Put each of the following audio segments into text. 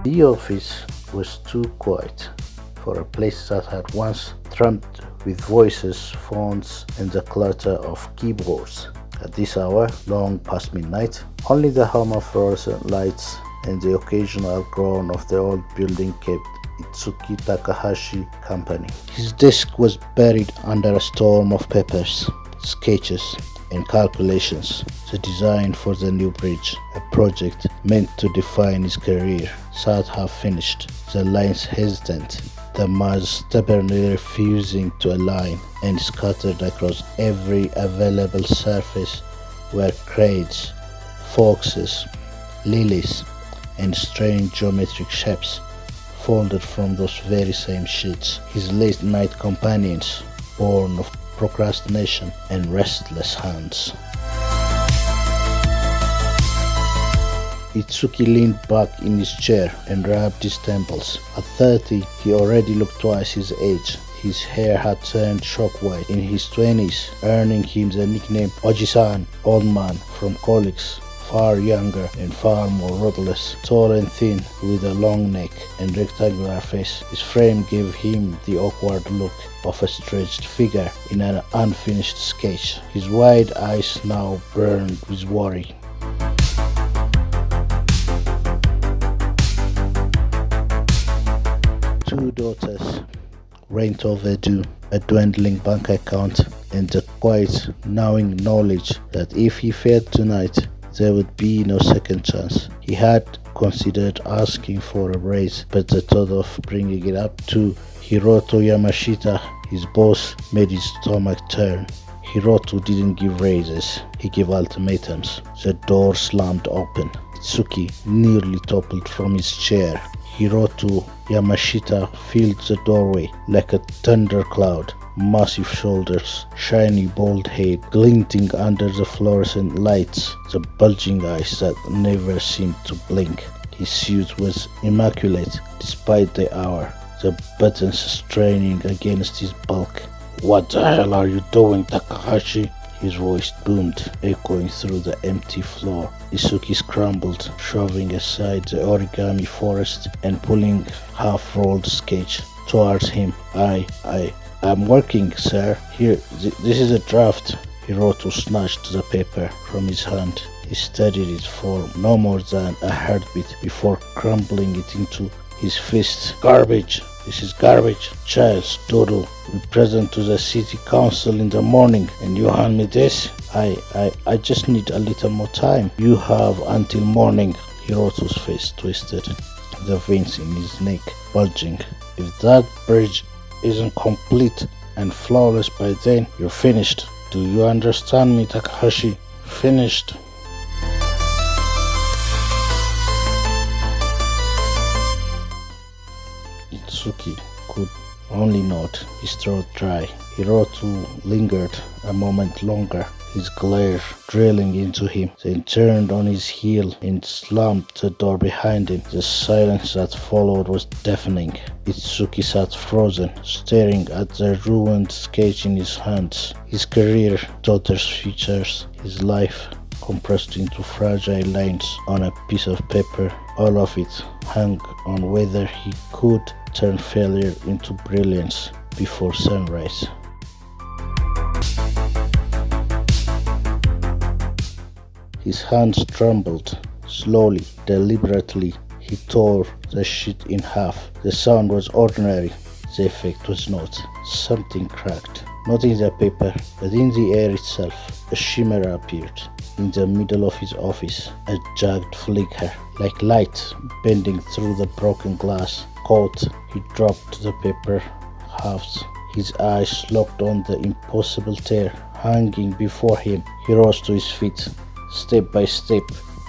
The office was too quiet for a place that had once thrummed with voices, phones, and the clatter of keyboards. At this hour, long past midnight, only the hum of fluorescent lights and the occasional groan of the old building kept Itsuki Takahashi company. His desk was buried under a storm of papers, sketches, and calculations. The design for the new bridge, a project meant to define his career, sat half finished, the lines hesitant, the mass stubbornly refusing to align, and scattered across every available surface were crates, foxes, lilies, and strange geometric shapes folded from those very same sheets. His late night companions, born of procrastination and restless hands. Itsuki leaned back in his chair and rubbed his temples. At 30, he already looked twice his age. His hair had turned chalk white in his 20s, earning him the nickname Oji-san, old man, from colleagues far younger and far more ruthless. Tall and thin, with a long neck and rectangular face, his frame gave him the awkward look of a stretched figure in an unfinished sketch. His wide eyes now burned with worry. Two daughters, rent overdue, a dwindling bank account, and the quiet, gnawing knowledge that if he failed tonight, there would be no second chance. He had considered asking for a raise, but the thought of bringing it up to Hiroto Yamashita, his boss, made his stomach turn. Hiroto didn't give raises, he gave ultimatums. The door slammed open. Itsuki nearly toppled from his chair. Hiroto Yamashita filled the doorway like a thundercloud. Massive shoulders, shiny bald head glinting under the fluorescent lights, the bulging eyes that never seemed to blink. His suit was immaculate despite the hour, the buttons straining against his bulk. "What the hell are you doing, Takahashi?" His voice boomed, echoing through the empty floor. Itsuki scrambled, shoving aside the origami forest and pulling half-rolled sketch towards him. I'm working, sir. Here, this is a draft." Hiroto snatched the paper from his hand. He studied it for no more than a heartbeat before crumbling it into his fist. "Garbage. This is garbage. Child's doodle. We present to the city council in the morning, and you hand me this? I just need a little more time." "You have until morning." Hiroto's face twisted, the veins in his neck bulging. "If that bridge isn't complete and flawless by then, you're finished. Do you understand me, Takahashi? Finished." Itsuki could only nod, his throat dry. Hiroto lingered a moment longer, his glare drilling into him, then turned on his heel and slammed the door behind him. The silence that followed was deafening. Itsuki sat frozen, staring at the ruined sketch in his hands. His career, daughter's futures, his life compressed into fragile lines on a piece of paper. All of it hung on whether he could turn failure into brilliance before sunrise. His hands trembled. Slowly, deliberately, he tore the sheet in half. The sound was ordinary. The effect was not. Something cracked. Not in the paper, but in the air itself. A shimmer appeared in the middle of his office, a jagged flicker, like light bending through the broken glass. Caught, he dropped the paper halves. His eyes locked on the impossible tear hanging before him. He rose to his feet. Step by step,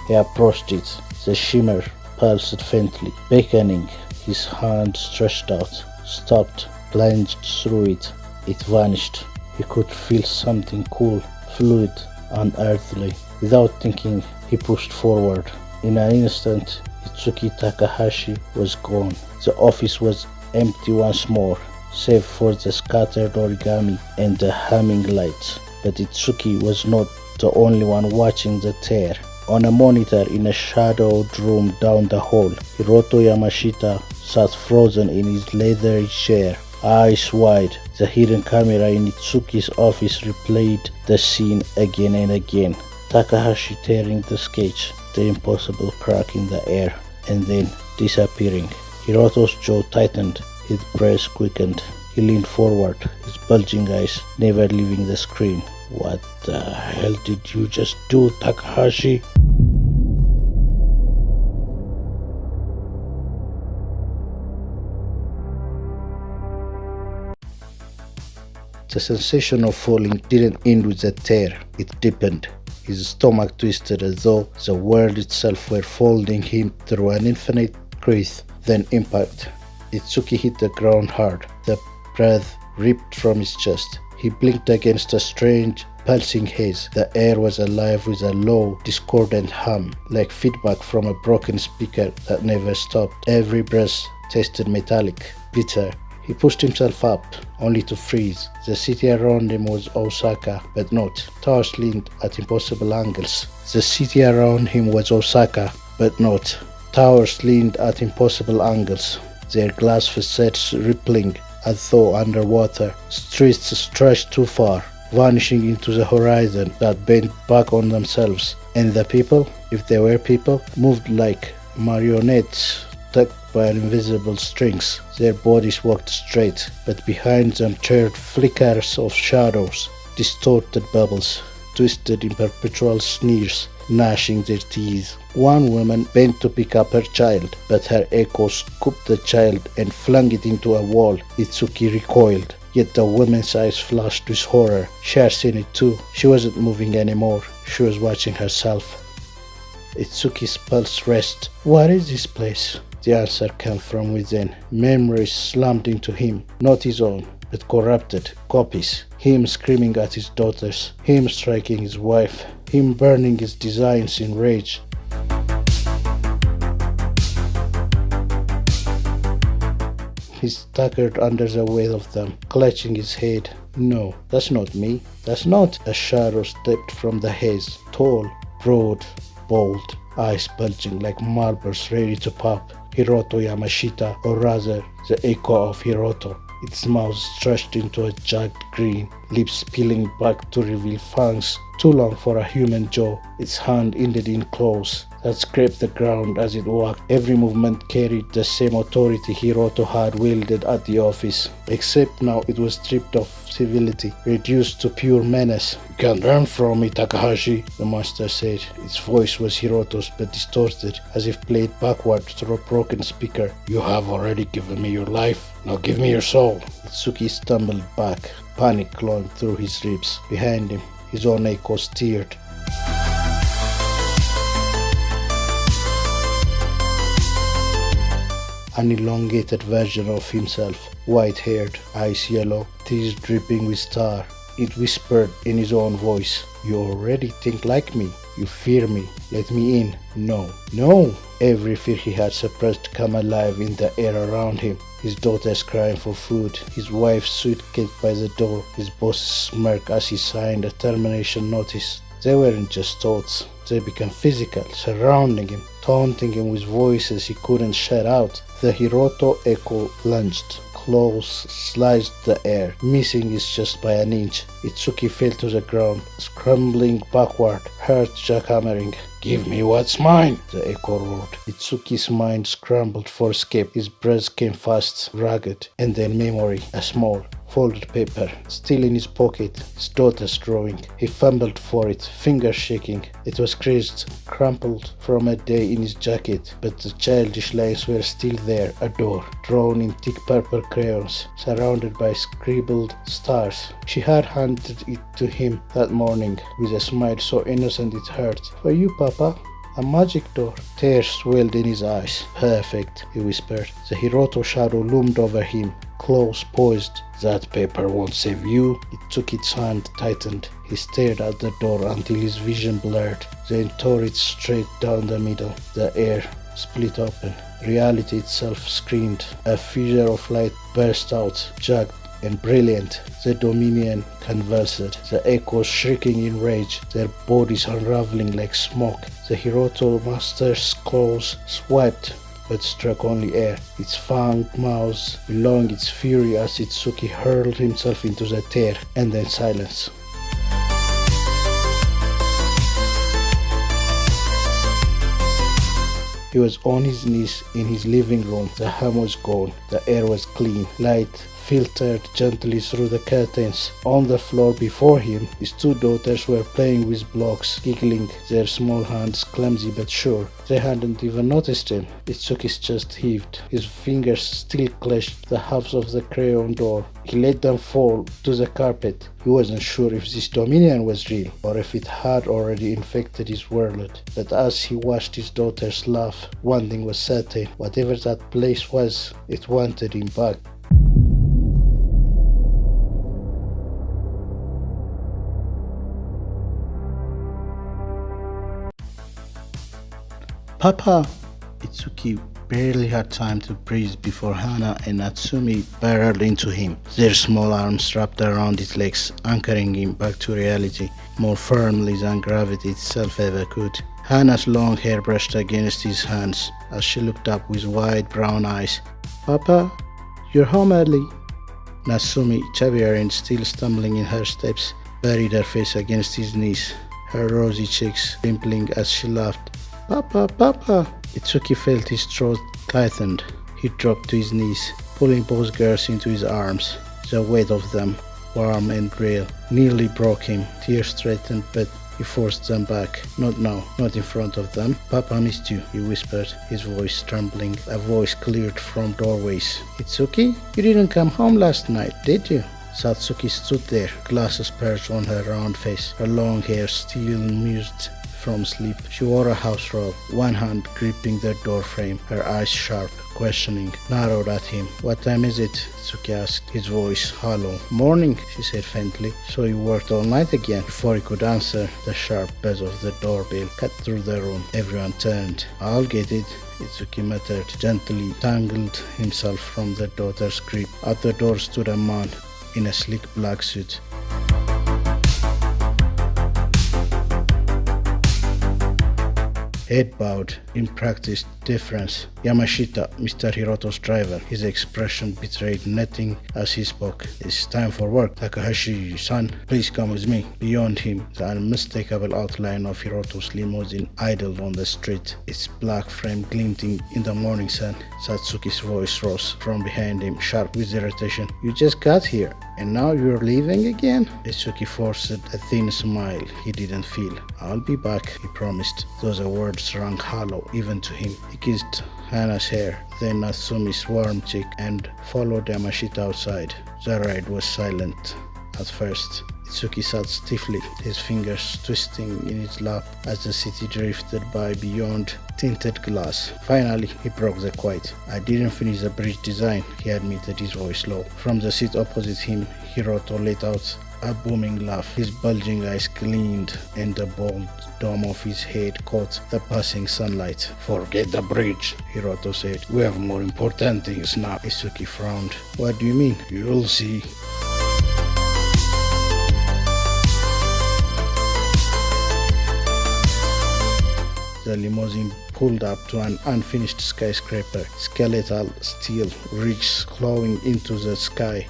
he approached it. The shimmer pulsed faintly, beckoning. His hand stretched out, stopped, plunged through it. It vanished. He could feel something cool, fluid, unearthly. Without thinking, he pushed forward. In an instant, Itsuki Takahashi was gone. The office was empty once more, save for the scattered origami and the humming lights. But Itsuki was not the only one watching the tear. On a monitor in a shadowed room down the hall, Hiroto Yamashita sat frozen in his leathery chair, eyes wide. The hidden camera in Itsuki's office replayed the scene again and again. Takahashi tearing the sketch, the impossible crack in the air, and then disappearing. Hiroto's jaw tightened, his breath quickened. He leaned forward, his bulging eyes never leaving the screen. What the hell did you just do, Takahashi? The sensation of falling didn't end with a tear, it deepened. His stomach twisted as though the world itself were folding him through an infinite crease. Then impact. Itsuki hit the ground hard. The breath ripped from his chest. He blinked against a strange, pulsing haze. The air was alive with a low, discordant hum, like feedback from a broken speaker that never stopped. Every breath tasted metallic, bitter. He pushed himself up, only to freeze. The city around him was Osaka, but not. Towers leaned at impossible angles. The city around him was Osaka, but not. Towers leaned at impossible angles, their glass facades rippling as though underwater. Streets stretched too far, vanishing into the horizon that bent back on themselves. And the people, if there were people, moved like marionettes tugged by invisible strings. Their bodies walked straight, but behind them trailed flickers of shadows, distorted bubbles, twisted in perpetual sneers, gnashing their teeth. One woman bent to pick up her child, but her echo scooped the child and flung it into a wall. Itsuki recoiled, yet the woman's eyes flashed with horror. She had seen it too. She wasn't moving anymore. She was watching herself. Itsuki's pulse raced. What is this place? The answer came from within. Memories slammed into him, not his own, but corrupted copies. Him screaming at his daughters, him striking his wife, him burning his designs in rage. He staggered under the weight of them, clutching his head. No, that's not me. That's not. A shadow stepped from the haze, tall, broad, bold, eyes bulging like marbles ready to pop. Hiroto Yamashita, or rather, the echo of Hiroto. Its mouth stretched into a jagged grin, lips peeling back to reveal fangs too long for a human jaw. Its hand ended in claws that scraped the ground as it walked. Every movement carried the same authority Hiroto had wielded at the office, except now it was stripped of civility, reduced to pure menace. You can't run from me, Takahashi, the monster said. Its voice was Hiroto's, but distorted, as if played backward through a broken speaker. You have already given me your life. Now give me your soul. Itsuki stumbled back, panic clawing through his ribs. Behind him, his own echo stirred. An elongated version of himself, white-haired, eyes yellow, teeth dripping with tar. It whispered in his own voice, You already think like me. You fear me. Let me in. No. No! Every fear he had suppressed came alive in the air around him. His daughters crying for food, his wife's suitcase by the door, his boss's smirk as he signed a termination notice. They weren't just thoughts. They became physical, surrounding him, taunting him with voices he couldn't shut out. The Hiroto echo lunged. Claws sliced the air, missing his chest by an inch. Itsuki fell to the ground, scrambling backward, heart jackhammering. Give me what's mine, the echo roared. Itsuki's mind scrambled for escape. His breath came fast, ragged, and then memory, a small, folded paper, still in his pocket, his daughter's drawing. He fumbled for it, fingers shaking. It was creased, crumpled from a day in his jacket, but the childish lines were still there, a door, drawn in thick purple crayons, surrounded by scribbled stars. She had handed it to him that morning, with a smile so innocent it hurt. For you, Papa. A magic door. Tears swelled in his eyes. Perfect, he whispered. The Hiroto shadow loomed over him, claws poised. That paper won't save you. It took its hand, tightened. He stared at the door until his vision blurred. Then tore it straight down the middle. The air split open. Reality itself screamed. A fissure of light burst out, jagged, and brilliant. The Dominion convulsed, the echoes shrieking in rage, their bodies unraveling like smoke. The Hiroto master's claws swiped but struck only air, its fanged mouth bellowing its fury as Itsuki hurled himself into the tear, and then silence. He was on his knees in his living room. The ham was gone. The air was clean. Light filtered gently through the curtains. On the floor before him, his two daughters were playing with blocks, giggling, their small hands clumsy but sure. They hadn't even noticed him. Itsuki's chest heaved. His fingers still clenched the halves of the crayon door. He let them fall to the carpet. He wasn't sure if this dominion was real, or if it had already infected his world. But as he watched his daughters laugh, one thing was certain. Whatever that place was, it wanted him back. Papa! Itsuki barely had time to breathe before Hana and Natsumi barreled into him, their small arms wrapped around his legs, anchoring him back to reality more firmly than gravity itself ever could. Hana's long hair brushed against his hands as she looked up with wide brown eyes. Papa, you're home early. Natsumi, chubbier and still stumbling in her steps, buried her face against his knees, her rosy cheeks dimpling as she laughed. Papa, Papa! Itsuki felt his throat tightened. He dropped to his knees, pulling both girls into his arms. The weight of them, warm and real, nearly broke him. Tears threatened, but he forced them back. Not now, not in front of them. Papa missed you, he whispered, his voice trembling. A voice cleared from doorways. Itsuki, you didn't come home last night, did you? Satsuki stood there, glasses perched on her round face, her long hair still mused from sleep. She wore a house robe, one hand gripping the door frame, her eyes sharp, questioning, narrowed at him. What time is it? Tsuki asked, his voice hollow. Morning, she said faintly. So you worked all night again? Before he could answer, the sharp buzz of the doorbell cut through the room. Everyone turned. I'll get it, Itsuki muttered, gently tangled himself from the daughter's grip. At the door stood a man in a sleek black suit. Head bowed, in practice deference. Yamashita, Mr. Hiroto's driver. His expression betrayed nothing as he spoke. It's time for work. Takahashi-san, please come with me. Beyond him, the unmistakable outline of Hiroto's limousine idled on the street, its black frame glinting in the morning sun. Satsuki's voice rose from behind him, sharp with irritation. You just got here, and now you're leaving again? Itsuki forced a thin smile he didn't feel. I'll be back, he promised. Those words rang hollow even to him. He kissed Hana's hair, then Natsumi's warm cheek, and followed Yamashita outside. The ride was silent at first. Itsuki sat stiffly, his fingers twisting in his lap as the city drifted by beyond tinted glass. Finally, he broke the quiet. I didn't finish the bridge design, he admitted, his voice low. From the seat opposite him, Hiroto let out a booming laugh. His bulging eyes gleamed, and the bald dome of his head caught the passing sunlight. Forget the bridge, Hiroto said. We have more important things now. Itsuki frowned. What do you mean? You'll see. The limousine pulled up to an unfinished skyscraper, skeletal steel ridges clawing into the sky.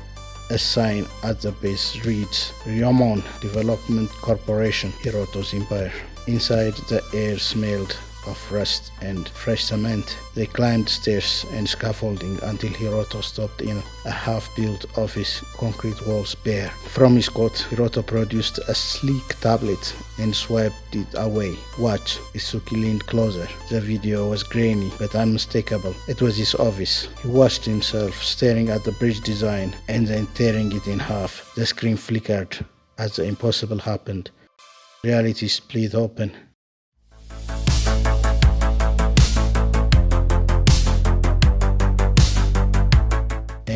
A sign at the base reads, Ryomon Development Corporation, Hiroto's empire. Inside, the air smelled of rust and fresh cement. They climbed stairs and scaffolding until Hiroto stopped in a half-built office, concrete walls bare. From his coat, Hiroto produced a sleek tablet and swiped it away. Watch, Itsuki leaned closer. The video was grainy but unmistakable. It was his office. He watched himself staring at the bridge design and then tearing it in half. The screen flickered as the impossible happened. Reality split open.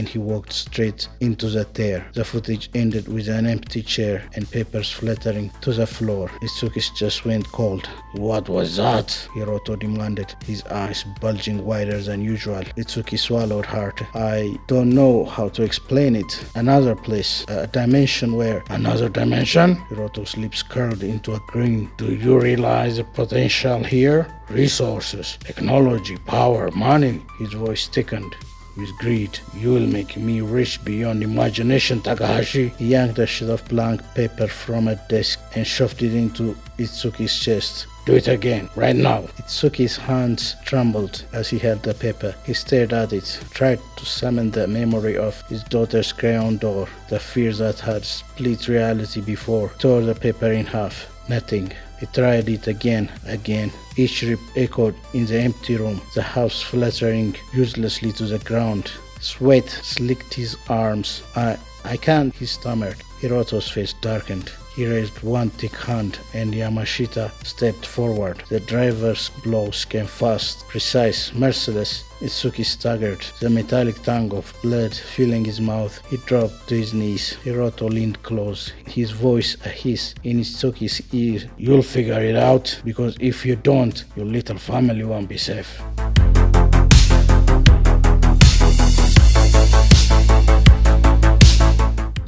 and he walked straight into the tear. The footage ended with an empty chair and papers fluttering to the floor. Itsuki's chest went cold. "What was that?" Hiroto demanded, his eyes bulging wider than usual. Itsuki swallowed hard. "I don't know how to explain it. Another place, a dimension where..." "Another dimension?" Hiroto's lips curled into a grin. "Do you realize the potential here? Resources, technology, power, money." His voice thickened with greed. "You will make me rich beyond imagination, Takahashi." He yanked a sheet of blank paper from a desk and shoved it into Itsuki's chest. "Do it again, right now." Itsuki's hands trembled as he held the paper. He stared at it, tried to summon the memory of his daughter's crayon door, the fear that had split reality before, tore the paper in half. Nothing. He tried it again. Each rip echoed in the empty room, the house fluttering uselessly to the ground. Sweat slicked his arms. I can't," he stammered. Hiroto's face darkened. He raised one thick hand and Yamashita stepped forward. The driver's blows came fast, precise, merciless. Itsuki staggered, the metallic tongue of blood filling his mouth. He dropped to his knees. Hiroto leaned close, his voice a hiss in Itsuki's ear. "You'll figure it out, because if you don't, your little family won't be safe."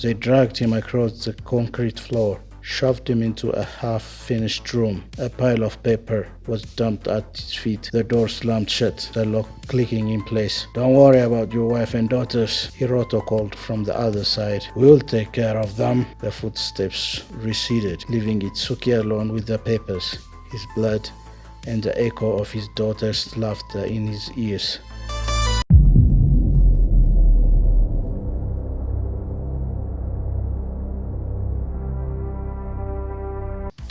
They dragged him across the concrete floor, shoved him into a half-finished room. A pile of paper was dumped at his feet. The door slammed shut, the lock clicking in place. "Don't worry about your wife and daughters," Hiroto called from the other side. "We'll take care of them." The footsteps receded, leaving Itsuki alone with the papers, his blood, and the echo of his daughter's laughter in his ears.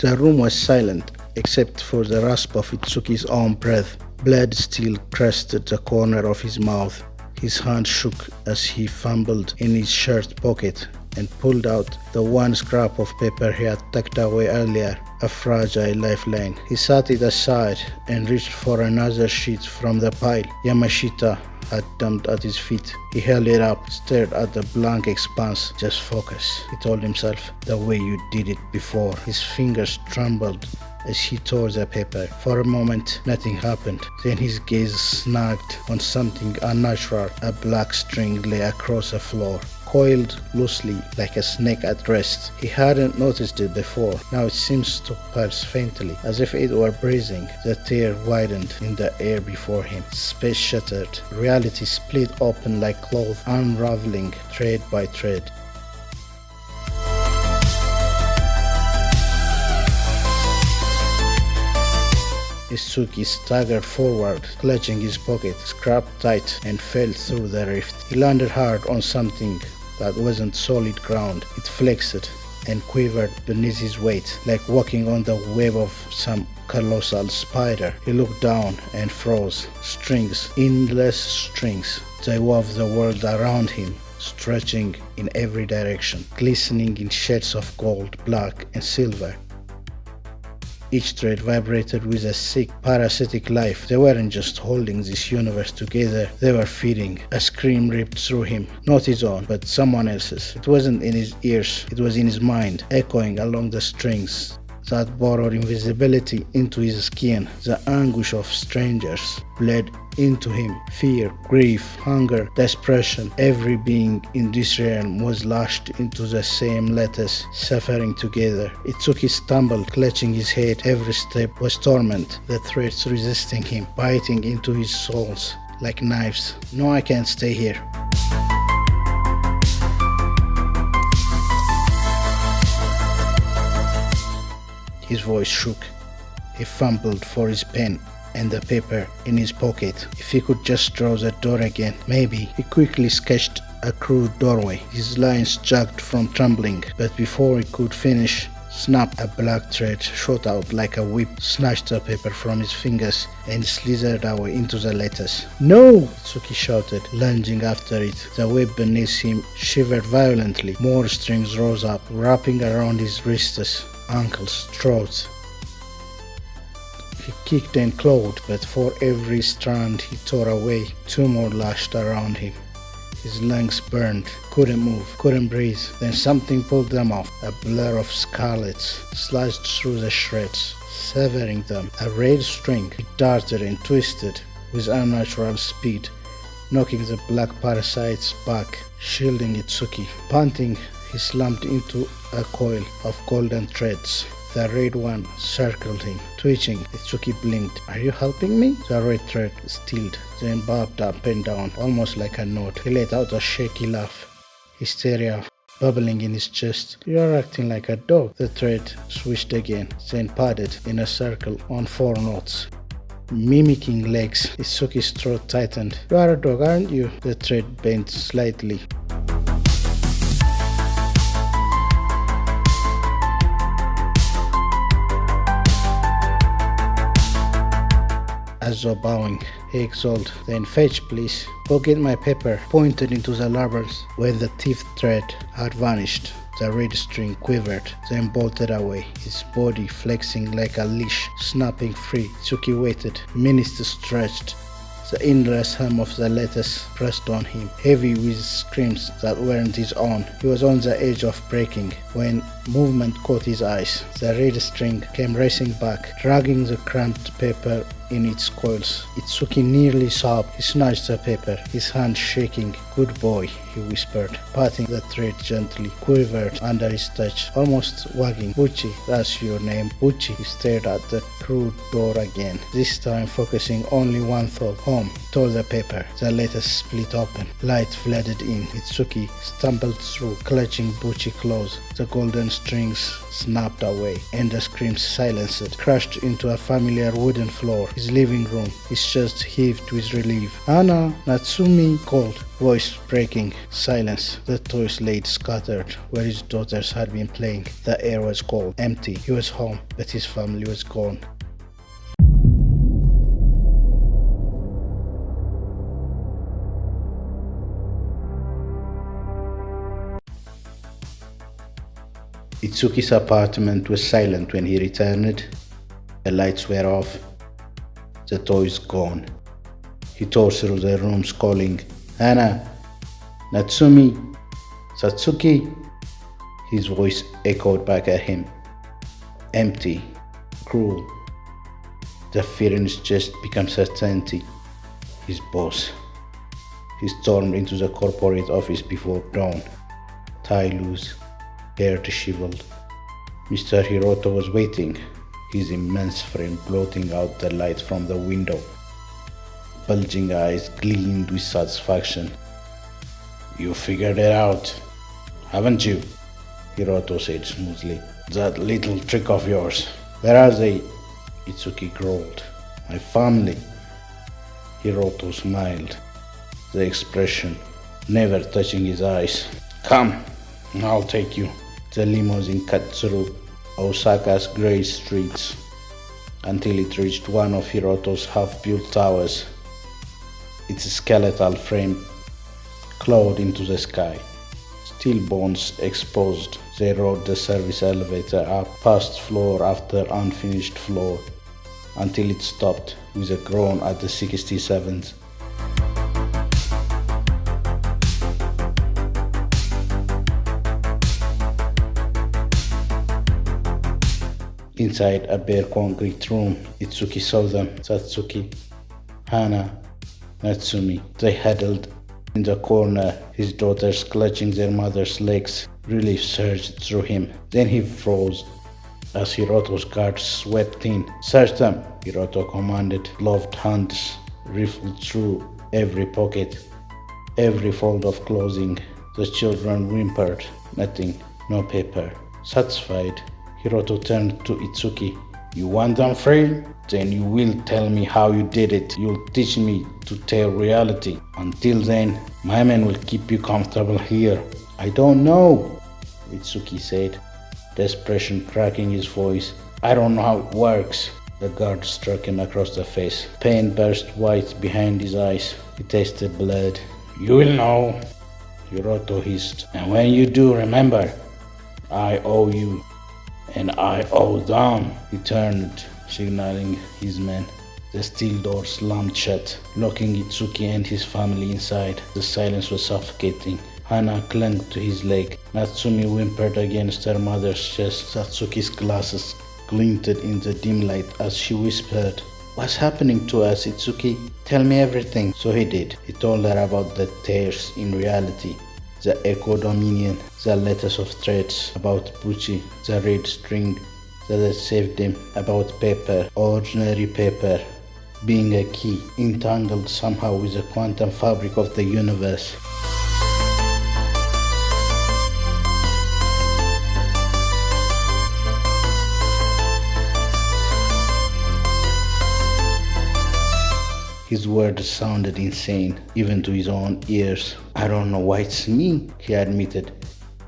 The room was silent, except for the rasp of Itsuki's own breath. Blood still crusted the corner of his mouth. His hand shook as he fumbled in his shirt pocket and pulled out the one scrap of paper he had tucked away earlier, a fragile lifeline. He set it aside and reached for another sheet from the pile Yamashita had dumped at his feet. He held it up, stared at the blank expanse. "Just focus," he told himself, "the way you did it before." His fingers trembled as he tore the paper. For a moment, nothing happened. Then his gaze snagged on something unnatural. A black string lay across the floor, coiled loosely like a snake at rest. He hadn't noticed it before. Now it seems to pulse faintly, as if it were breathing. The tear widened in the air before him. Space shattered. Reality split open like cloth, unraveling thread by thread. Itsuki staggered forward, clutching his pocket, scrapped tight, and fell through the rift. He landed hard on something that wasn't solid ground. It flexed and quivered beneath his weight, like walking on the web of some colossal spider. He looked down and froze. Strings, endless strings. They wove the world around him, stretching in every direction, glistening in shades of gold, black, and silver. Each thread vibrated with a sick, parasitic life. They weren't just holding this universe together, they were feeding. A scream ripped through him, not his own, but someone else's. It wasn't in his ears, it was in his mind, echoing along the strings that borrowed invisibility into his skin. The anguish of strangers bled into him. Fear, grief, hunger, desperation. Every being in this realm was lashed into the same lattice, suffering together. Itsuki stumbled, clutching his head. Every step was torment, the threads resisting him, biting into his soles like knives. "No, I can't stay here." His voice shook. He fumbled for his pen and the paper in his pocket. If he could just draw the door again, maybe. He quickly sketched a crude doorway. His lines jagged from trembling, but before he could finish, snap! A black thread shot out like a whip, snatched the paper from his fingers, and slithered away into the lattice. "No!" Tsuki shouted, lunging after it. The web beneath him shivered violently. More strings rose up, wrapping around his wrists, ankles, throat. He kicked and clawed, but for every strand he tore away, two more lashed around him. His lungs burned, couldn't move, couldn't breathe. Then something pulled them off. A blur of scarlets slashed through the shreds, severing them. A red string, it darted and twisted with unnatural speed, knocking the black parasite's back, shielding Itsuki. Panting, he slumped into a coil of golden threads. The red one circled him, twitching. Itsuki blinked. "Are you helping me?" The red thread stilled, then bobbed up and down, almost like a note. He let out a shaky laugh, hysteria bubbling in his chest. "You're acting like a dog." The thread swished again, then padded in a circle on 4 notes. Mimicking legs, Itsuki's throat tightened. "You are a dog, aren't you?" The thread bent slightly. As though bowing, he exhaled. "Then fetch, please. Go get my paper." Pointed into the labyrinth where the teeth thread had vanished. The red string quivered, then bolted away, its body flexing like a leash, snapping free. Itsuki waited. Minutes stretched. The endless hum of the letters pressed on him, heavy with screams that weren't his own. He was on the edge of breaking when movement caught his eyes. The red string came racing back, dragging the cramped paper in its coils. Itsuki nearly sobbed. He snatched the paper, his hand shaking. "Good boy," he whispered, patting the thread gently. Quivered under his touch, almost wagging. "Buchi, that's your name, Buchi." He stared at the crude door again, this time focusing only one thought. "Home." Tore the paper. The letters split open. Light flooded in. Itsuki stumbled through, clutching Buchi close. The golden strings snapped away, and the screams silenced, crashed into a familiar wooden floor. His living room. His chest heaved with relief. "Anna, Natsumi," called, voice breaking. Silence. The toys laid scattered where his daughters had been playing. The air was cold, empty. He was home, but his family was gone. Itsuki's apartment was silent when he returned. The lights were off, the toys gone. He tore through the rooms calling, "Hana, Natsumi, Satsuki." His voice echoed back at him. Empty, cruel. The fear in his chest became certainty. His boss. He stormed into the corporate office before dawn, tie loose, hair disheveled. Mr. Hiroto was waiting, his immense frame blotting out the light from the window. Bulging eyes gleamed with satisfaction. "You figured it out, haven't you?" Hiroto said smoothly. "That little trick of yours. Where are they?" Itsuki growled. "My family." Hiroto smiled, the expression never touching his eyes. "Come, I'll take you." The limousine cut through Osaka's grey streets until it reached one of Hiroto's half-built towers, its skeletal frame clawed into the sky. Steel bones exposed, they rode the service elevator up past floor after unfinished floor until it stopped with a groan at the 67th. Inside a bare concrete room, Itsuki saw them. Satsuki, Hana, Natsumi. They huddled in the corner, his daughters clutching their mother's legs. Relief surged through him. Then he froze as Hiroto's guards swept in. "Search them," Hiroto commanded. Gloved hands riffled through every pocket, every fold of clothing. The children whimpered. Nothing, no paper. Satisfied, Hiroto turned to Itsuki. "You want them free? Then you will tell me how you did it. You'll teach me to tell reality. Until then, my men will keep you comfortable here." "I don't know," Itsuki said, desperation cracking his voice. "I don't know how it works." The guard struck him across the face. Pain burst white behind his eyes. He tasted blood. "You will know," Hiroto hissed. "And when you do, remember, I owe you. And I owe them." He turned, signaling his men. The steel door slammed shut, locking Itsuki and his family inside. The silence was suffocating. Hana clung to his leg. Natsumi whimpered against her mother's chest. Satsuki's glasses glinted in the dim light as she whispered, "What's happening to us, Itsuki? Tell me everything." So he did. He told her about the tears in reality, the Echo Dominion, the letters of threats, about Pucci, the red string that had saved him, about paper, ordinary paper, being a key, entangled somehow with the quantum fabric of the universe. His words sounded insane, even to his own ears. "I don't know why it's me," he admitted,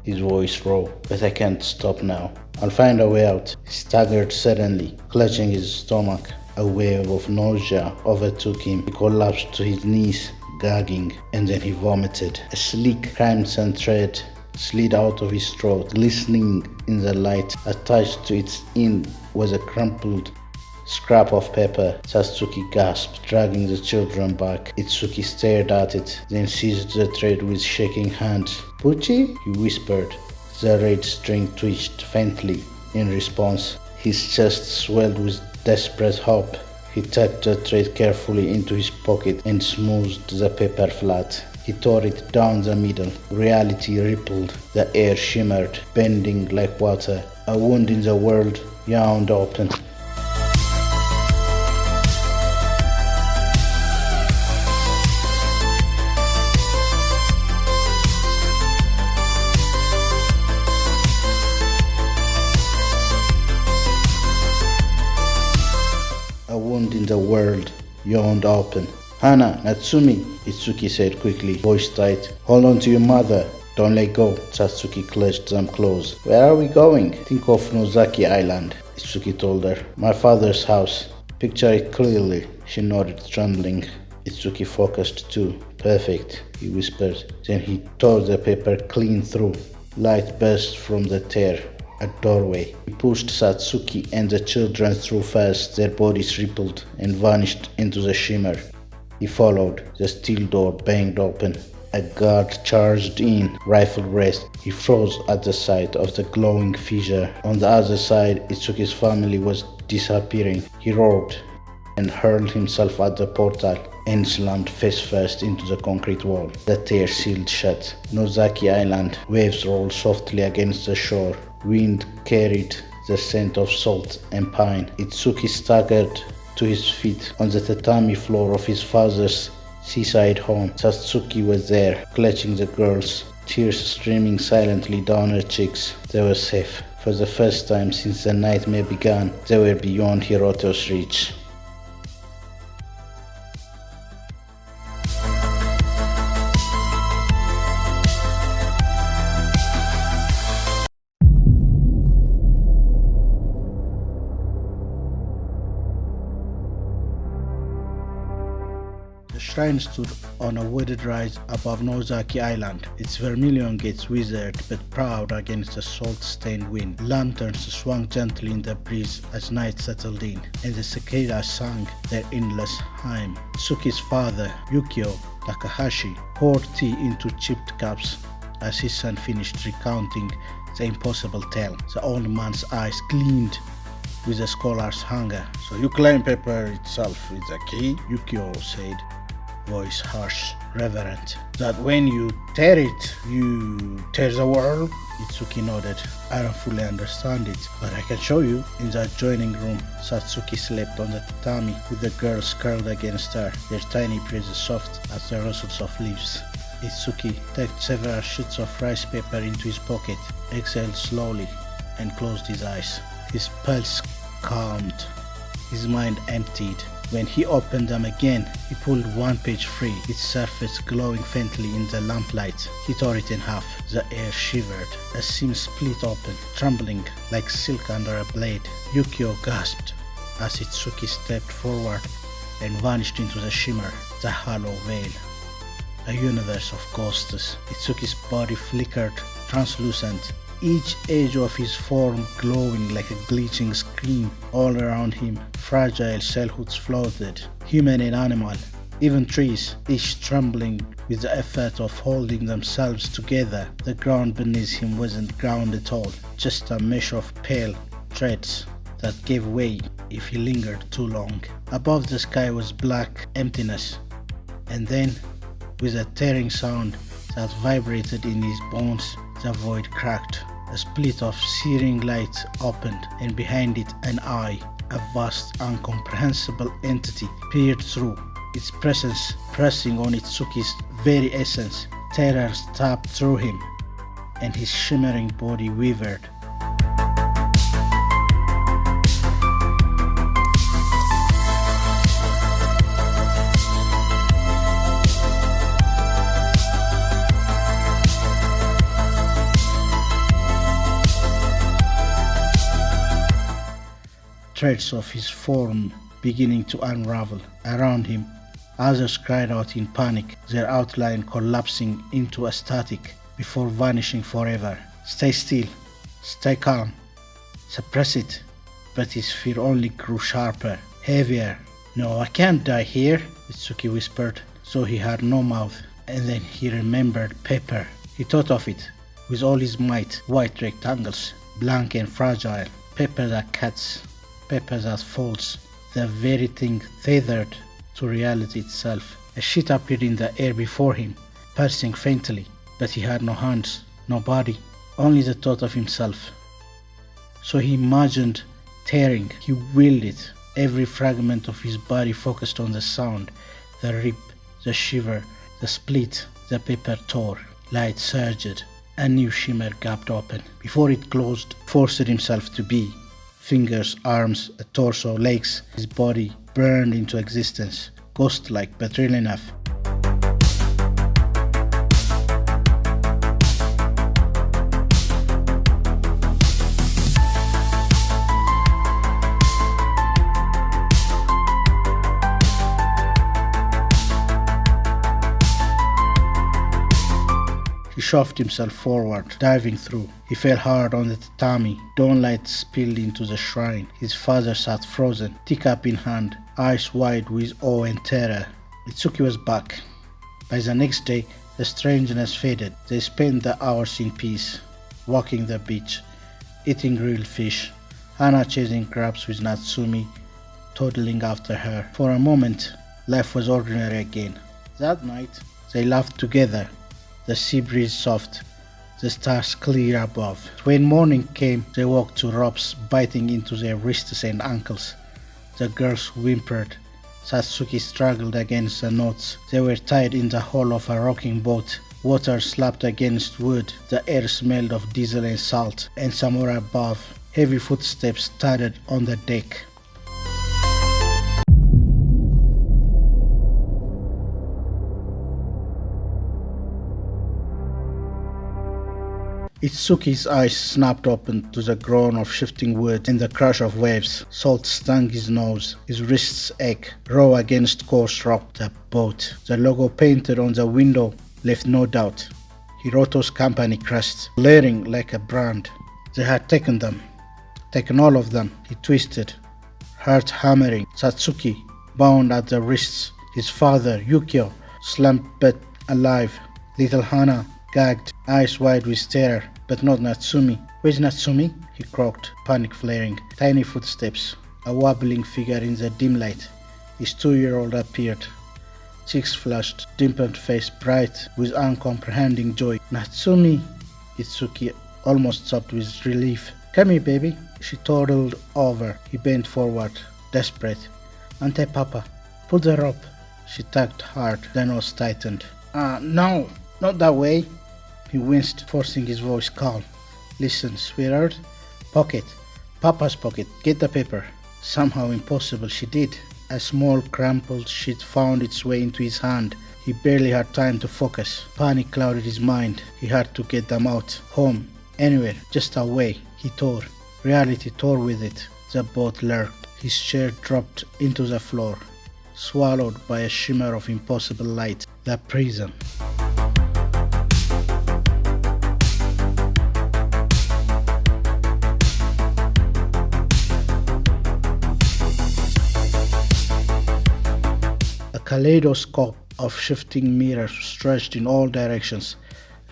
his voice raw, "but I can't stop now. I'll find a way out." He staggered suddenly, clutching his stomach. A wave of nausea overtook him. He collapsed to his knees, gagging, and then he vomited. A sleek crimson thread slid out of his throat, glistening in the light. Attached to its end was a crumpled scrap of paper. Satsuki gasped, dragging the children back. Itsuki stared at it, then seized the thread with shaking hands. "Pucci?" he whispered. The red string twitched faintly in response. His chest swelled with desperate hope. He tucked the thread carefully into his pocket and smoothed the paper flat. He tore it down the middle. Reality rippled. The air shimmered, bending like water. A wound in the world yawned open. A wound in the world yawned open. "Hana, Natsumi," Itsuki said quickly, voice tight. "Hold on to your mother. Don't let go." Satsuki clutched them close. "Where are we going?" "Think of Nozaki Island," Itsuki told her. "My father's house. Picture it clearly." She nodded, trembling. Itsuki focused too. "Perfect," he whispered. Then he tore the paper clean through. Light burst from the tear. A doorway. He pushed Satsuki and the children through fast. Their bodies rippled and vanished into the shimmer. He followed. The steel door banged open. A guard charged in, rifle raised. He froze at the sight of the glowing fissure. On the other side, Itsuki's family was disappearing. He roared and hurled himself at the portal and slammed face first into the concrete wall. The tear sealed shut. Nozaki Island. Waves rolled softly against the shore. Wind carried the scent of salt and pine. Itsuki staggered to his feet on the tatami floor of his father's seaside home. Satsuki was there, clutching the girls, tears streaming silently down her cheeks. They were safe. For the first time since the nightmare began, they were beyond Hiroto's reach. The shrine stood on a wooded rise above Nozaki Island, its vermilion gates withered but proud against the salt-stained wind. Lanterns swung gently in the breeze as night settled in, and the cicadas sang their endless hymn. Tsuki's father, Yukio Takahashi, poured tea into chipped cups as his son finished recounting the impossible tale. The old man's eyes gleamed with a scholar's hunger. "So you claim paper itself is a key?" Yukio said, voice harsh, reverent. "That when you tear it, you tear the world?" Itsuki nodded. "I don't fully understand it, but I can show you." In the adjoining room, Satsuki slept on the tatami with the girls curled against her, their tiny breasts soft as the rustles of leaves. Itsuki tucked several sheets of rice paper into his pocket, exhaled slowly, and closed his eyes. His pulse calmed, his mind emptied. When he opened them again, he pulled one page free, its surface glowing faintly in the lamplight. He tore it in half. The air shivered. A seam split open, trembling like silk under a blade. Yukio gasped as Itsuki stepped forward and vanished into the shimmer, the hollow veil. A universe of ghosts. Itsuki's body flickered, translucent, each edge of his form glowing like a bleaching screen. All around him, fragile shellhoods floated, human and animal, even trees, each trembling with the effort of holding themselves together. The ground beneath him wasn't ground at all, just a mesh of pale threads that gave way if he lingered too long. Above the sky was black emptiness, and then, with a tearing sound that vibrated in his bones, the void cracked. A split of searing light opened, and behind it an eye, a vast, incomprehensible entity, peered through. Its presence pressing on Itsuki's very essence. Terror stabbed through him, and his shimmering body wavered. Threads of his form beginning to unravel around him. Others cried out in panic, their outline collapsing into a static before vanishing forever. Stay still, stay calm, suppress it. But his fear only grew sharper, heavier. No, I can't die here, Itsuki whispered, so he had no mouth. And then he remembered paper. He thought of it with all his might, white rectangles, blank and fragile. Paper that cuts, paper that folds, the very thing tethered to reality itself. A sheet appeared in the air before him, pulsing faintly, but he had no hands, no body, only the thought of himself. So he imagined tearing, he willed it. Every fragment of his body focused on the sound, the rip, the shiver, the split. The paper tore, light surged, a new shimmer gaped open. Before it closed, forced himself to be. Fingers, arms, a torso, legs, his body burned into existence, ghost-like but real enough. He shoved himself forward, diving through. He fell hard on the tatami. Dawnlight spilled into the shrine. His father sat frozen, teacup in hand, eyes wide with awe and terror. Itsuki was back. By the next day, the strangeness faded. They spent the hours in peace, walking the beach, eating grilled fish, Hana chasing crabs with Natsumi, toddling after her. For a moment, life was ordinary again. That night, they laughed together. The sea breeze soft, the stars clear above. When morning came, they walked to ropes biting into their wrists and ankles. The girls whimpered. Satsuki struggled against the knots. They were tied in the hull of a rocking boat. Water slapped against wood. The air smelled of diesel and salt. And somewhere above, heavy footsteps thudded on the deck. Itsuki's eyes snapped open to the groan of shifting wood and the crash of waves. Salt stung his nose. His wrists ached, raw against coarse rock. The boat. The logo painted on the window left no doubt. Hiroto's company crest, glaring like a brand. They had taken them. Taken all of them. He twisted, heart hammering. Satsuki, bound at the wrists. His father, Yukio, slumped but alive. Little Hana, gagged, eyes wide with terror. But not Natsumi. Where's Natsumi? He croaked, panic flaring. Tiny footsteps, a wobbling figure in the dim light. His 2-year-old appeared. Cheeks flushed, dimpled face bright with uncomprehending joy. Natsumi! Itsuki almost sobbed with relief. Come here, baby. She toddled over. He bent forward, desperate. Ante Papa, pull the rope. She tugged hard, the nose tightened. No, not that way. He winced, forcing his voice calm. Listen, sweetheart. Pocket. Papa's pocket. Get the paper. Somehow impossible, she did. A small crumpled sheet found its way into his hand. He barely had time to focus. Panic clouded his mind. He had to get them out. Home. Anywhere. Just away. He tore. Reality tore with it. The boat lurked. His chair dropped into the floor, swallowed by a shimmer of impossible light. The prison. kaleidoscope of shifting mirrors stretched in all directions,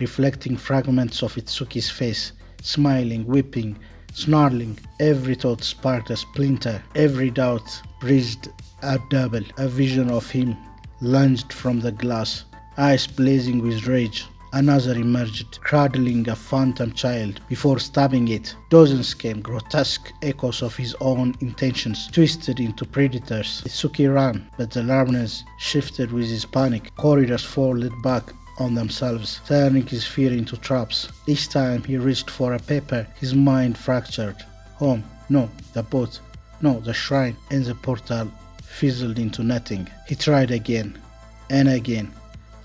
reflecting fragments of Itsuki's face, smiling, weeping, snarling. Every thought sparked a splinter, every doubt breathed a double. A vision of him lunged from the glass, eyes blazing with rage. Another emerged, cradling a phantom child before stabbing it. Dozens came, grotesque echoes of his own intentions, twisted into predators. Itsuki ran, but the alarmness shifted with his panic. Corridors folded back on themselves, turning his fear into traps. Each time he reached for a paper, his mind fractured. Home, no, the boat, no, the shrine, and the portal fizzled into nothing. He tried again and again,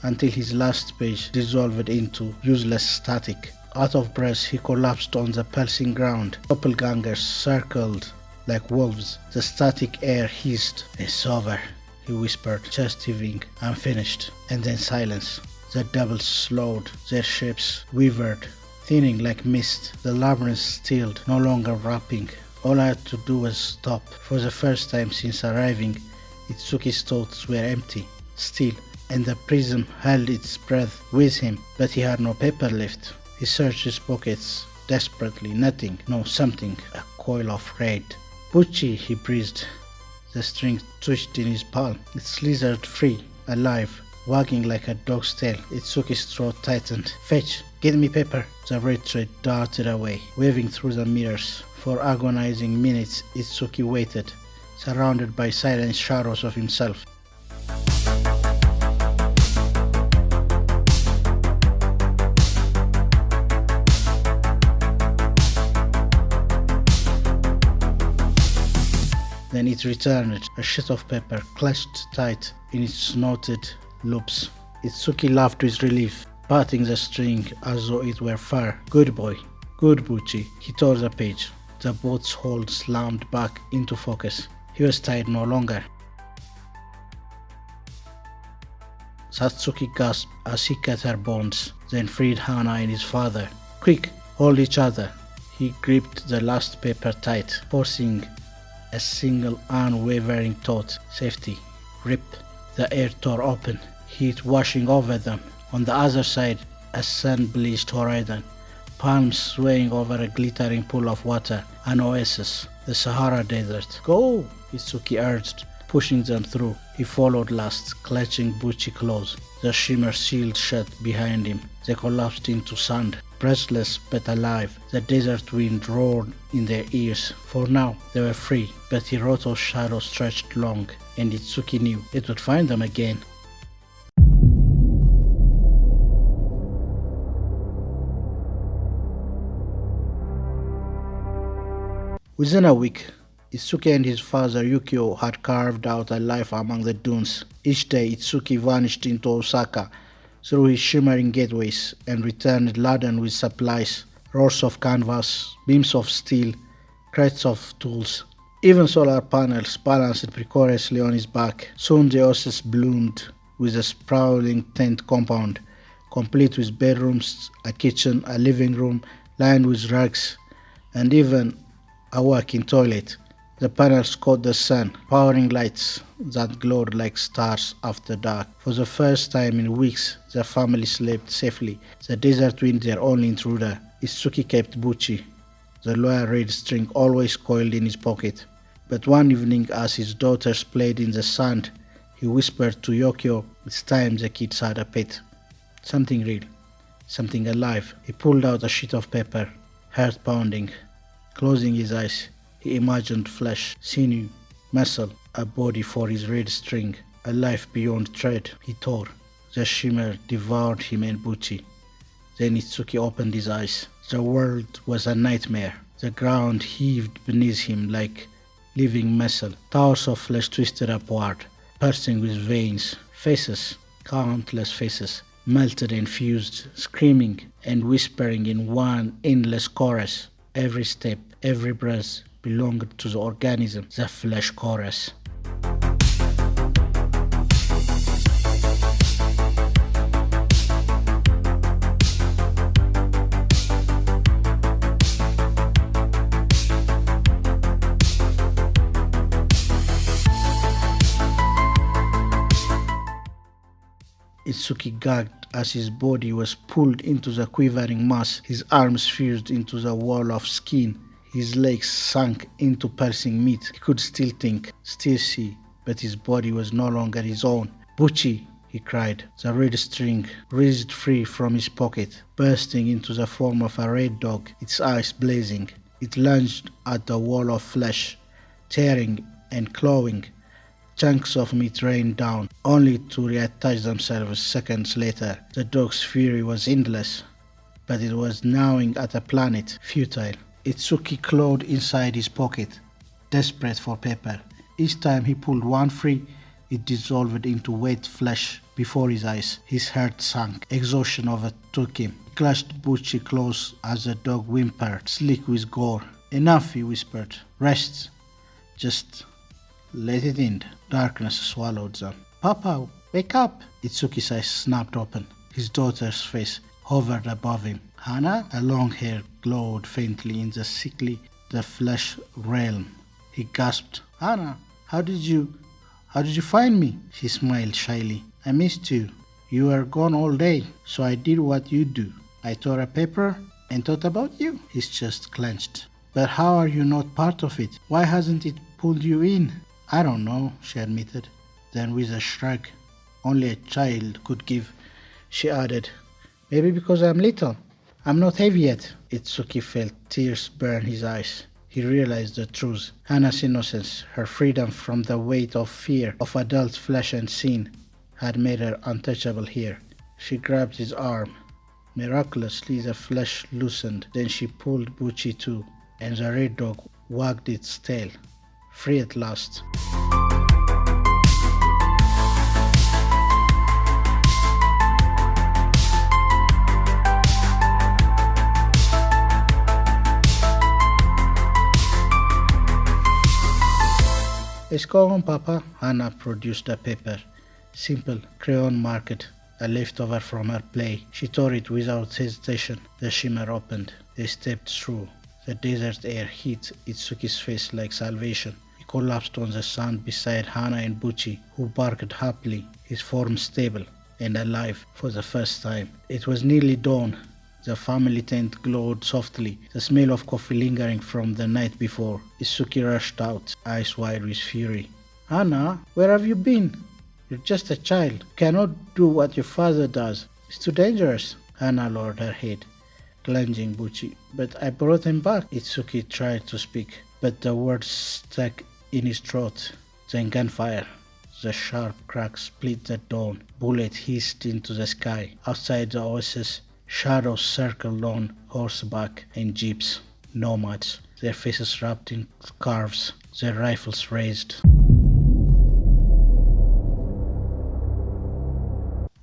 until his last page dissolved into useless static. Out of breath, he collapsed on the pulsing ground. Doppelgangers circled like wolves. The static air hissed. "It's over," he whispered, chest heaving. "I'm finished." And then silence. The doubles slowed, their shapes wavered, thinning like mist. The labyrinth stilled, no longer wrapping. All I had to do was stop. For the first time since arriving, Itsuki's thoughts were empty, still, and the prism held its breath with him, but he had no paper left. He searched his pockets desperately. Nothing. No, something. A coil of red. "Bucci," he breathed. The string twitched in his palm. It slithered free, alive, wagging like a dog's tail. Itsuki's throat tightened. "Fetch! Get me paper!" The red thread darted away, waving through the mirrors. For agonizing minutes, Itsuki waited, surrounded by silent shadows of himself. Then it returned, a sheet of paper clutched tight in its knotted loops. Itsuki laughed with relief, patting the string as though it were fur. "Good boy, good Bucci." He tore the page. The boat's hold slammed back into focus. He was tied no longer. Satsuki gasped as he cut her bonds, then freed Hana and his father. "Quick, hold each other." He gripped the last paper tight, forcing a single unwavering thought: safety. Rip. The air tore open, heat washing over them. On the other side, a sun-bleached horizon, palms swaying over a glittering pool of water, an oasis, the Sahara Desert. "Go!" Itsuki urged, pushing them through. He followed last, clutching Bucci close. The shimmer sealed shut behind him. They collapsed into sand, breathless but alive. The desert wind roared in their ears. For now, they were free, but Hiroto's shadow stretched long, and Itsuki knew it would find them again. Within a week, Itsuki and his father Yukio had carved out a life among the dunes. Each day, Itsuki vanished into Osaka through his shimmering gateways and returned laden with supplies, rolls of canvas, beams of steel, crates of tools, even solar panels balanced precariously on his back. Soon the oasis bloomed with a sprawling tent compound, complete with bedrooms, a kitchen, a living room lined with rugs, and even a working toilet. The panels caught the sun, powering lights that glowed like stars after dark. For the first time in weeks, the family slept safely, the desert wind their only intruder. Itsuki kept Bucci, the loyal red string always coiled in his pocket. But one evening, as his daughters played in the sand, he whispered to Yukio, "It's time the kids had a pet. Something real, something alive." He pulled out a sheet of paper, heart pounding. Closing his eyes, he imagined flesh, sinew, muscle, a body for his red string, a life beyond thread. He tore. The shimmer devoured him and Bucci. Then Itsuki opened his eyes. The world was a nightmare. The ground heaved beneath him like living muscle. Towers of flesh twisted upward, bursting with veins. Faces, countless faces, melted and fused, screaming and whispering in one endless chorus. Every step, every breath belonged to the organism, the flesh chorus. Itsuki gagged as his body was pulled into the quivering mass. His arms fused into the wall of skin. His legs sank into piercing meat. He could still think, still see, but his body was no longer his own. "Buchi!" he cried. The red string wreathed free from his pocket, bursting into the form of a red dog, its eyes blazing. It lunged at the wall of flesh, tearing and clawing. Chunks of meat rained down, only to reattach themselves seconds later. The dog's fury was endless, but it was gnawing at a planet, futile. Itsuki clawed inside his pocket, desperate for paper. Each time he pulled one free, it dissolved into wet flesh before his eyes. His heart sank. Exhaustion overtook him. He clutched Buchi close as the dog whimpered, slick with gore. "Enough," he whispered. "Rest. Just let it end." Darkness swallowed them. "Papa, wake up!" Itsuki's eyes snapped open. His daughter's face hovered above him. "Hana?" A long hair glowed faintly in the flesh realm. He gasped, "Hana, how did you find me?" She smiled shyly. "I missed you. You were gone all day, so I did what you do. I tore a paper and thought about you." His chest clenched. "But how are you not part of it? Why hasn't it pulled you in?" "I don't know," she admitted. Then with a shrug, "Only a child could give," she added. "Maybe because I'm little. I'm not heavy yet." Itsuki felt tears burn his eyes. He realized the truth. Hana's innocence, her freedom from the weight of fear of adult flesh and sin, had made her untouchable here. She grabbed his arm. Miraculously, the flesh loosened. Then she pulled Buchi too, and the red dog wagged its tail. Free at last. "Let's go home, Papa." Hana produced a paper. Simple, crayon marked, a leftover from her play. She tore it without hesitation. The shimmer opened. They stepped through. The desert air hit Itsuki's face like salvation. He collapsed on the sand beside Hana and Buchi, who barked happily, his form stable and alive for the first time. It was nearly dawn. The family tent glowed softly, the smell of coffee lingering from the night before. Itsuki rushed out, eyes wide with fury. "Hana, where have you been? You're just a child. You cannot do what your father does. It's too dangerous." Hana lowered her head, clenching Buchi. "But I brought him back." Itsuki tried to speak, but the words stuck in his throat. Then gunfire. The sharp crack split the dawn. Bullets hissed into the sky. Outside the oasis, shadows circled on horseback and jeeps. Nomads, their faces wrapped in scarves, their rifles raised.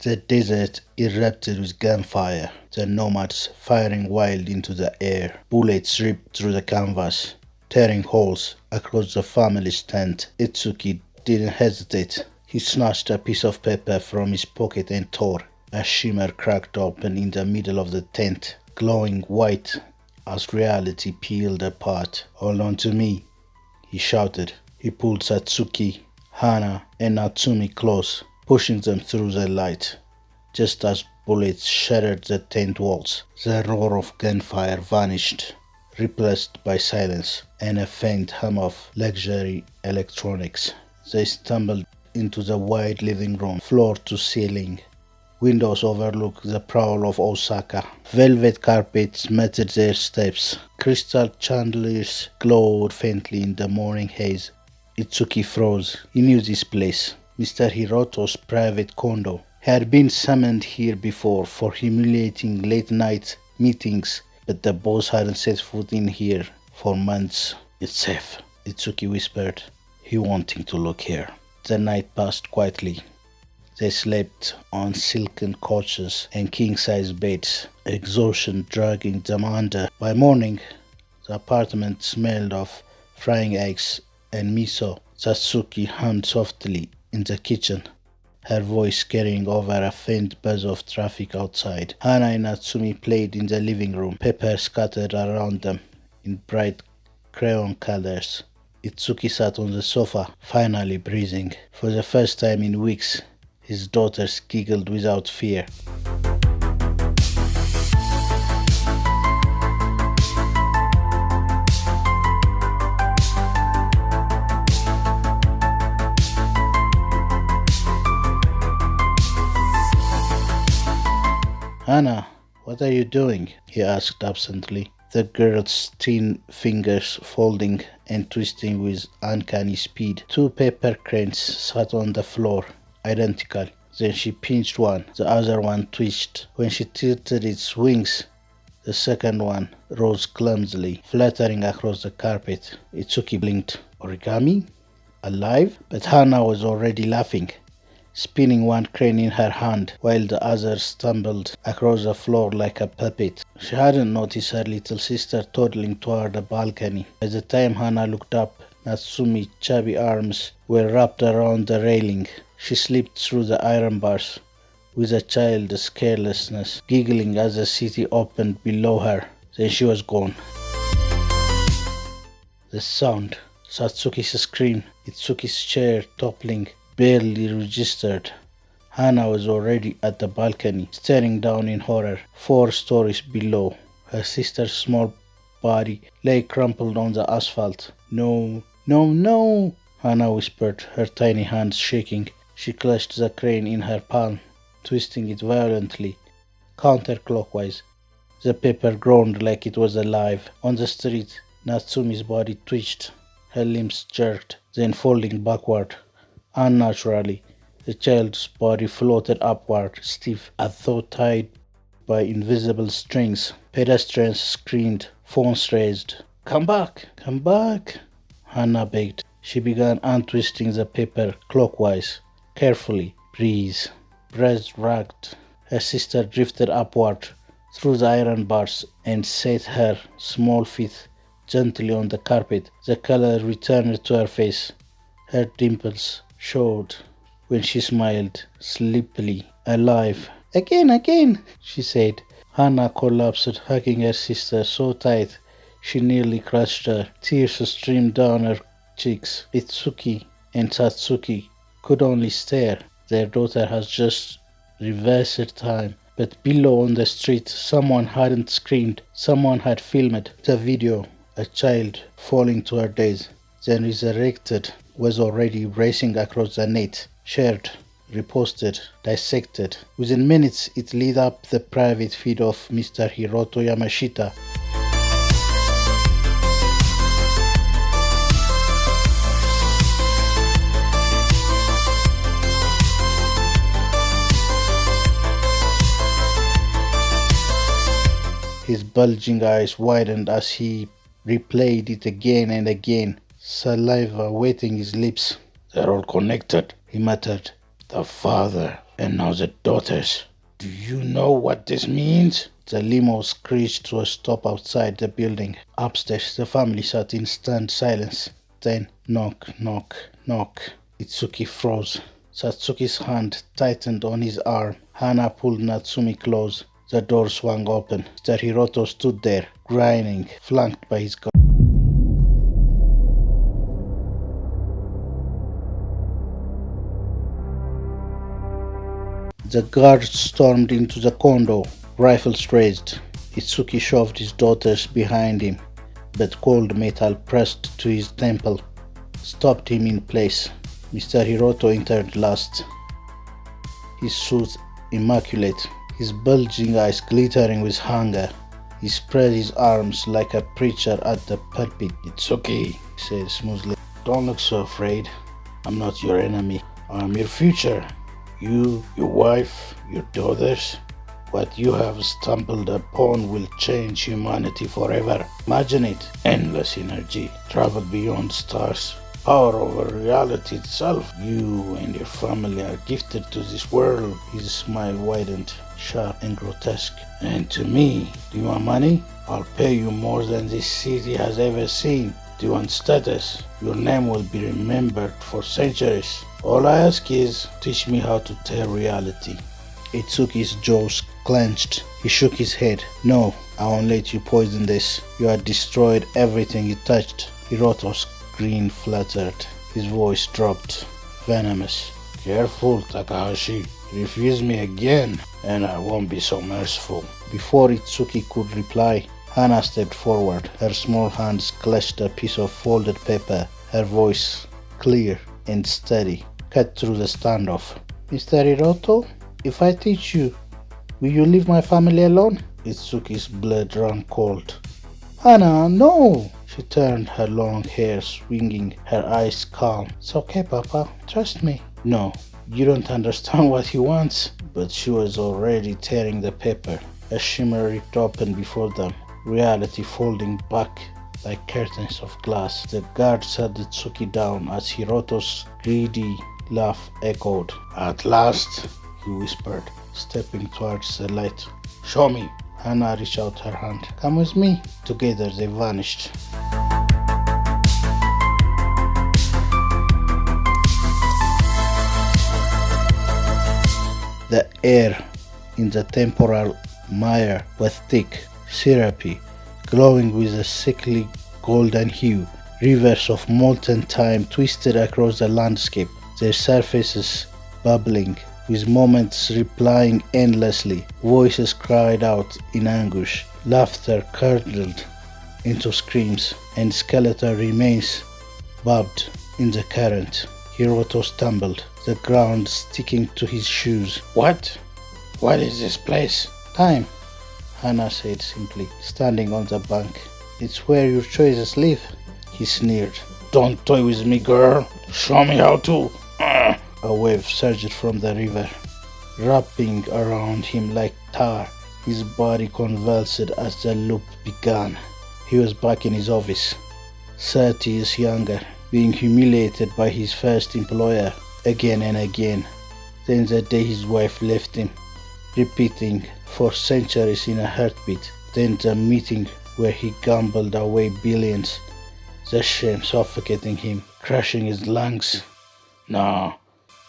The desert erupted with gunfire, the nomads firing wild into the air. Bullets ripped through the canvas, tearing holes across the family's tent. Itsuki didn't hesitate. He snatched a piece of paper from his pocket and tore. A shimmer cracked open in the middle of the tent, glowing white as reality peeled apart. "Hold on to me," he shouted. He pulled Satsuki, Hana, and Natsumi close, pushing them through the light. Just as bullets shattered the tent walls, the roar of gunfire vanished, replaced by silence and a faint hum of luxury electronics. They stumbled into the wide living room, floor to ceiling. Windows overlook the prowl of Osaka. Velvet carpets matted their steps. Crystal chandeliers glowed faintly in the morning haze. Itsuki froze. He knew this place. Mr. Hiroto's private condo. He had been summoned here before for humiliating late-night meetings, but the boss hadn't set foot in here for months. "It's safe," Itsuki whispered. "He wanting to look here." The night passed quietly. They slept on silken couches and king-size beds, exhaustion dragging them under. By morning, the apartment smelled of frying eggs and miso. Satsuki hummed softly in the kitchen, her voice carrying over a faint buzz of traffic outside. Hana and Natsumi played in the living room, paper scattered around them in bright crayon colors. Itsuki sat on the sofa, finally breathing. For the first time in weeks, His daughters giggled without fear. Hannah, what are you doing? He asked absently, the girl's thin fingers folding and twisting with uncanny speed. Two paper cranes sat on the floor, identical. Then she pinched one, the other one twitched. When she tilted its wings, the second one rose clumsily, fluttering across the carpet. Itsuki blinked. Origami? Alive? But Hannah was already laughing, spinning one crane in her hand while the other stumbled across the floor like a puppet. She hadn't noticed her little sister toddling toward the balcony. By the time Hannah looked up, Natsumi's chubby arms were wrapped around the railing. She slipped through the iron bars with a child's carelessness, giggling as the city opened below her. Then she was gone. The sound, Satsuki's scream, Itsuki's chair toppling, barely registered. Hannah was already at the balcony, staring down in horror. 4 stories below, her sister's small body lay crumpled on the asphalt. No, no, no, Hannah whispered, her tiny hands shaking. She clutched the crane in her palm, twisting it violently, counterclockwise. The paper groaned like it was alive. On the street, Natsumi's body twitched, her limbs jerked, then folding backward. Unnaturally, the child's body floated upward, stiff as though tied by invisible strings. Pedestrians screamed, phones raised. Come back! Come back! Hannah begged. She began untwisting the paper clockwise, carefully. Breathe. Breath ragged. Her sister drifted upward through the iron bars and set her small feet gently on the carpet. The color returned to her face. Her dimples showed when she smiled, sleepily, alive. Again, she said. Hannah collapsed, hugging her sister so tight she nearly crushed her. Tears streamed down her cheeks. Itsuki and Satsuki could only stare. Their daughter has just reversed time. But below on the street, someone hadn't screamed. Someone had filmed the video. A child falling to her death, then resurrected, was already racing across the net, shared, reposted, dissected. Within minutes, it lit up the private feed of Mr. Hiroto Yamashita. His bulging eyes widened as he replayed it again and again, saliva wetting his lips. They're all connected, he muttered. The father and now the daughters. Do you know what this means? The limo screeched to a stop outside the building. Upstairs, the family sat in stunned silence. Then, knock, knock, knock. Itsuki froze. Satsuki's hand tightened on his arm. Hannah pulled Natsumi close. The door swung open. Mr. Hiroto stood there, grinning, flanked by his guard. The guards stormed into the condo, rifles raised. Itsuki shoved his daughters behind him, but cold metal pressed to his temple stopped him in place. Mr. Hiroto entered last, his suit immaculate, his bulging eyes glittering with hunger. He spread his arms like a preacher at the pulpit. It's okay, he said smoothly. Don't look so afraid. I'm not your enemy. I'm your future. You, your wife, your daughters. What you have stumbled upon will change humanity forever. Imagine it. Endless energy. Travel beyond stars. Power over reality itself. You and your family are gifted to this world. His smile widened, sharp and grotesque. And to me, do you want money? I'll pay you more than this city has ever seen. Do you want status? Your name will be remembered for centuries. All I ask is, teach me how to tell reality. Itsuki's jaws clenched. He shook his head. No, I won't let you poison this. You had destroyed everything you touched. Hiroto's grin fluttered. His voice dropped, venomous. Careful, Takahashi. Refuse me again, and I won't be so merciful. Before Itsuki could reply, Hana stepped forward. Her small hands clutched a piece of folded paper, her voice clear and steady, cut through the standoff. Mr. Hiroto, if I teach you, will you leave my family alone? Itsuki's blood ran cold. Hana, no! She turned, her long hair swinging, her eyes calm. It's okay, Papa. Trust me. No, you don't understand what he wants. But she was already tearing the paper. A shimmer ripped open before them, reality folding back like curtains of glass. The guard sat Itsuki down as Hiroto's greedy laugh echoed. At last, he whispered, stepping towards the light. Show me. Hana reached out her hand. Come with me. Together they vanished. The air in the temporal mire was thick, syrupy, glowing with a sickly golden hue. Rivers of molten time twisted across the landscape, their surfaces bubbling, with moments replying endlessly. Voices cried out in anguish, laughter curdled into screams, and skeletal remains bobbed in the current. Hiroto stumbled, the ground sticking to his shoes. What? What is this place? Time, Hana said simply, standing on the bank. It's where your choices live. He sneered. Don't toy with me, girl. Show me how to. A wave surged from the river, wrapping around him like tar. His body convulsed as the loop began. He was back in his office, 30 years younger, being humiliated by his first employer again and again. Then the day his wife left him, repeating for centuries in a heartbeat. Then the meeting where he gambled away billions, the shame suffocating him, crushing his lungs.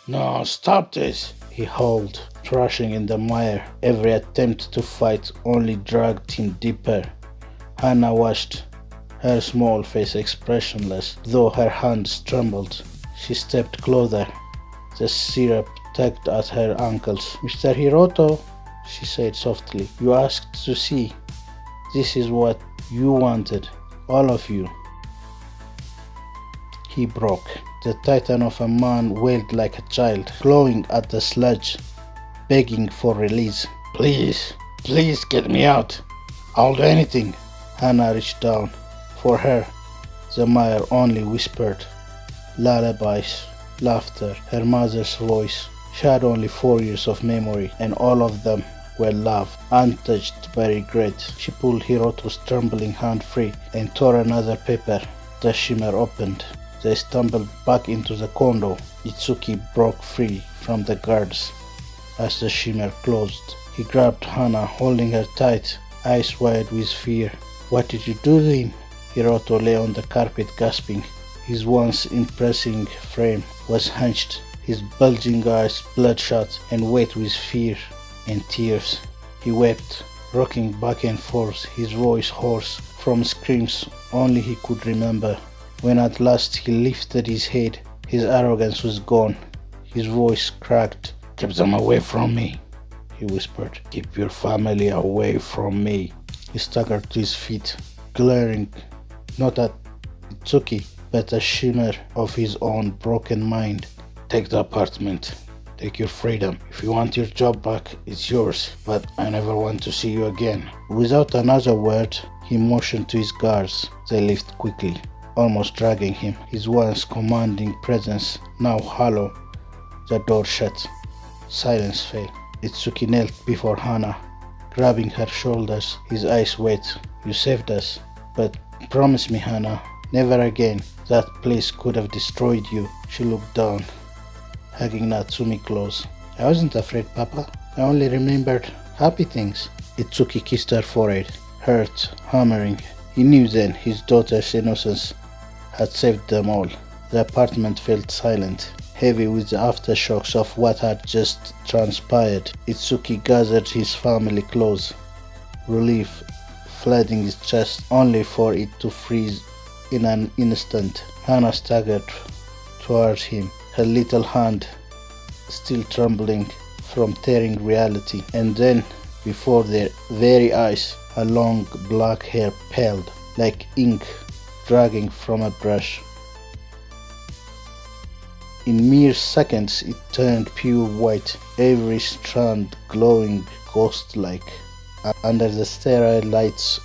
No, stop this, he howled, thrashing in the mire. Every attempt to fight only dragged him deeper. Hana watched, her small face expressionless, though her hands trembled. She stepped closer, the syrup tugged at her ankles. Mr. Hiroto, she said softly, you asked to see. This is what you wanted, all of you. He broke. The titan of a man wailed like a child, clawing at the sludge, begging for release. Please get me out. I'll do anything. Hana reached down. For her, the mire only whispered lullabies, laughter, her mother's voice. She had only 4 years of memory, and all of them were love, untouched by regret. She pulled Hiroto's trembling hand free and tore another paper. The shimmer opened. They stumbled back into the condo. Itsuki broke free from the guards. As the shimmer closed, he grabbed Hana, holding her tight, eyes wide with fear. What did you do to him? Hiroto lay on the carpet gasping. His once impressive frame was hunched, his bulging eyes bloodshot and wet with fear and tears. He wept, rocking back and forth, his voice hoarse from screams only he could remember. When at last he lifted his head, his arrogance was gone. His voice cracked. Keep them away from me, he whispered. Keep your family away from me. He staggered to his feet, glaring not at Itsuki, but a shimmer of his own broken mind. Take the apartment. Take your freedom. If you want your job back, it's yours, but I never want to see you again. Without another word, he motioned to his guards. They left quickly, almost dragging him, his once commanding presence now hollow. The door shut. Silence fell. Itsuki knelt before Hana, grabbing her shoulders, his eyes wet. You saved us, but promise me, Hana, never again. That place could have destroyed you. She looked down, hugging Natsumi close. I wasn't afraid, Papa. I only remembered happy things. Itsuki kissed her forehead, hurt, hammering. He knew then his daughter's innocence had saved them all. The apartment felt silent, heavy with the aftershocks of what had just transpired. Itsuki gathered his family close, relief flooding his chest, only for it to freeze in an instant. Hana staggered towards him, her little hand still trembling from tearing reality. And then, before their very eyes, her long black hair paled like ink dragging from a brush. In mere seconds it turned pure white, every strand glowing ghost-like under the sterile lights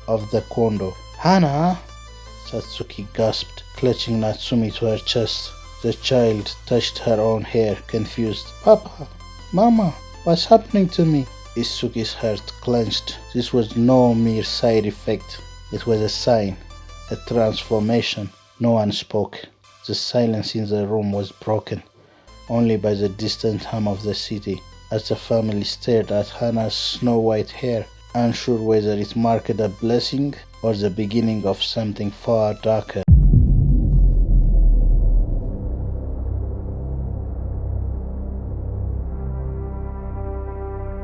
of the condo. "Hana!" Satsuki gasped, clutching Natsumi to her chest. The child touched her own hair, confused. "Papa! Mama! What's happening to me?" Isuki's heart clenched. This was no mere side effect. It was a sign, a transformation. No one spoke. The silence in the room was broken only by the distant hum of the city, as the family stared at Hana's snow-white hair, unsure whether it marked a blessing or the beginning of something far darker.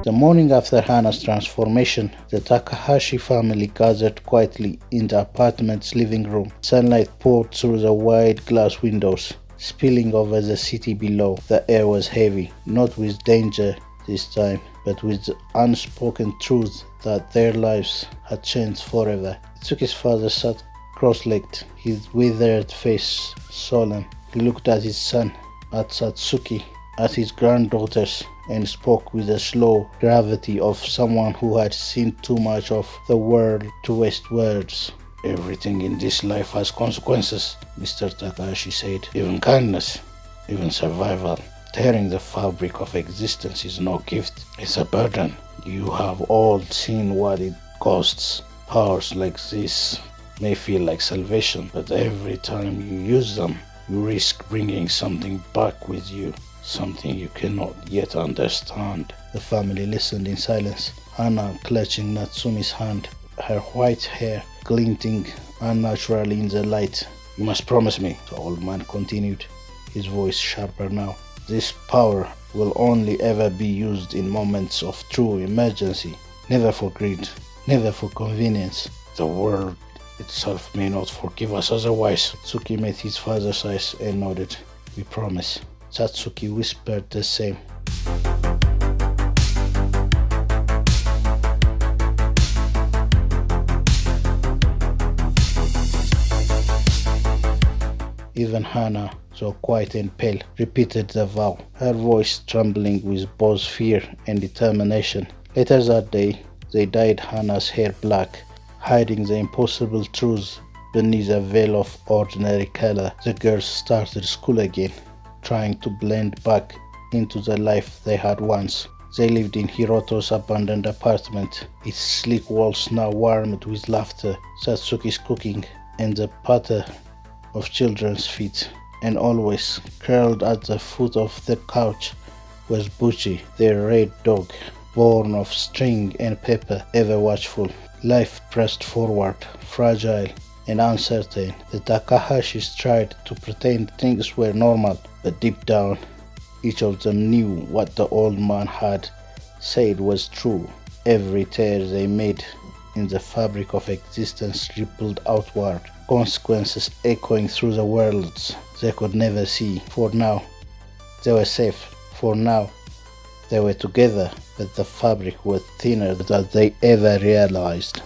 The morning after Hana's transformation, the Takahashi family gathered quietly in the apartment's living room. Sunlight poured through the wide glass windows, spilling over the city below. The air was heavy, not with danger this time, but with the unspoken truth that their lives had changed forever. Itsuki's father sat cross-legged, his withered face sullen. He looked at his son, at Satsuki, at his granddaughters, and spoke with the slow gravity of someone who had seen too much of the world to waste words. "Everything in this life has consequences," Mr. Takahashi said. "Even kindness, even survival. Tearing the fabric of existence is no gift, it's a burden. You have all seen what it costs. Powers like this may feel like salvation, but every time you use them, you risk bringing something back with you. Something you cannot yet understand." The family listened in silence, Hana clutching Natsumi's hand, her white hair glinting unnaturally in the light. "You must promise me," the old man continued, his voice sharper now. "This power will only ever be used in moments of true emergency, never for greed, never for convenience. The world itself may not forgive us otherwise." Tsuki met his father's eyes and nodded. "We promise." Satsuki whispered the same. Even Hana, so quiet and pale, repeated the vow, her voice trembling with both fear and determination. Later that day, they dyed Hana's hair black, hiding the impossible truth beneath a veil of ordinary color. The girls started school again, trying to blend back into the life they had once. They lived in Hiroto's abandoned apartment, its sleek walls now warmed with laughter, Satsuki's cooking, and the patter of children's feet. And always, curled at the foot of the couch, was Buchi, their red dog, born of string and pepper, ever watchful. Life pressed forward, fragile and uncertain. The Takahashis tried to pretend things were normal, but deep down, each of them knew what the old man had said was true. Every tear they made in the fabric of existence rippled outward, consequences echoing through the worlds they could never see. For now, they were safe. For now, they were together, but the fabric was thinner than they ever realized.